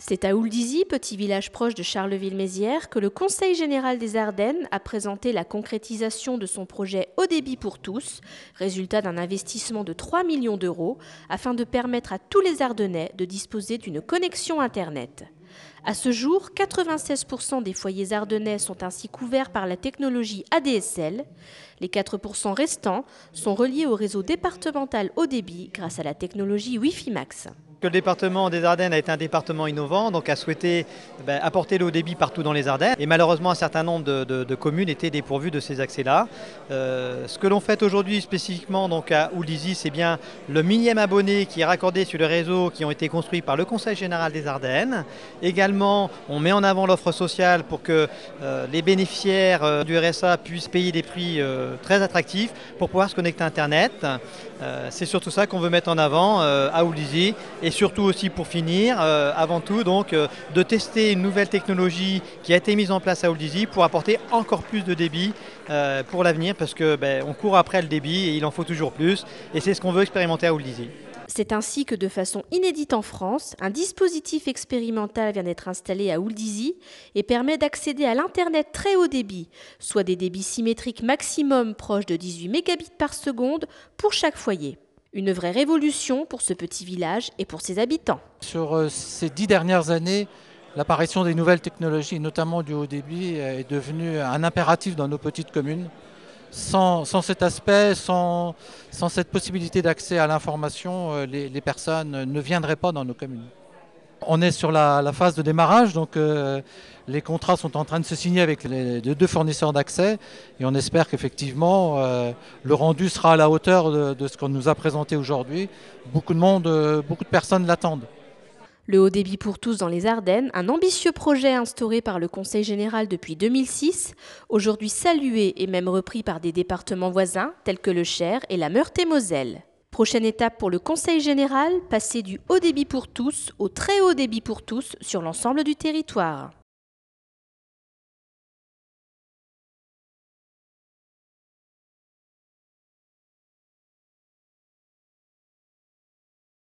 C'est à Houldizy, petit village proche de Charleville-Mézières, que le Conseil général des Ardennes a présenté la concrétisation de son projet Haut débit pour tous, résultat d'un investissement de 3 millions d'euros, afin de permettre à tous les Ardennais de disposer d'une connexion Internet. À ce jour, 96% des foyers ardennais sont ainsi couverts par la technologie ADSL. Les 4% restants sont reliés au réseau départemental haut débit grâce à la technologie Wi-Fi Max. Le département des Ardennes a été un département innovant, donc a souhaité apporter le haut débit partout dans les Ardennes. Et malheureusement, un certain nombre de communes étaient dépourvues de ces accès-là. Ce que l'on fait aujourd'hui spécifiquement donc à Houldizy, c'est bien le millième abonné qui est raccordé sur le réseau qui ont été construits par le Conseil général des Ardennes. Également, on met en avant l'offre sociale pour que les bénéficiaires du RSA puissent payer des prix très attractifs pour pouvoir se connecter à Internet. C'est surtout ça qu'on veut mettre en avant à Houldizy. Et surtout aussi pour finir, avant tout, donc, de tester une nouvelle technologie qui a été mise en place à Houldizy pour apporter encore plus de débit pour l'avenir, parce que on court après le débit et il en faut toujours plus. Et c'est ce qu'on veut expérimenter à Houldizy. C'est ainsi que, de façon inédite en France, un dispositif expérimental vient d'être installé à Houldizy et permet d'accéder à l'Internet très haut débit, soit des débits symétriques maximum proches de 18 mégabits par seconde pour chaque foyer. Une vraie révolution pour ce petit village et pour ses habitants. Sur ces 10 dernières années, l'apparition des nouvelles technologies, notamment du haut débit, est devenue un impératif dans nos petites communes. Sans cet aspect, sans cette possibilité d'accès à l'information, les personnes ne viendraient pas dans nos communes. On est sur la phase de démarrage, donc les contrats sont en train de se signer avec les deux fournisseurs d'accès et on espère qu'effectivement le rendu sera à la hauteur de ce qu'on nous a présenté aujourd'hui. Beaucoup de personnes l'attendent. Le haut débit pour tous dans les Ardennes, un ambitieux projet instauré par le Conseil général depuis 2006, aujourd'hui salué et même repris par des départements voisins tels que le Cher et la Meurthe-et-Moselle. Prochaine étape pour le Conseil général, passer du haut débit pour tous au très haut débit pour tous sur l'ensemble du territoire.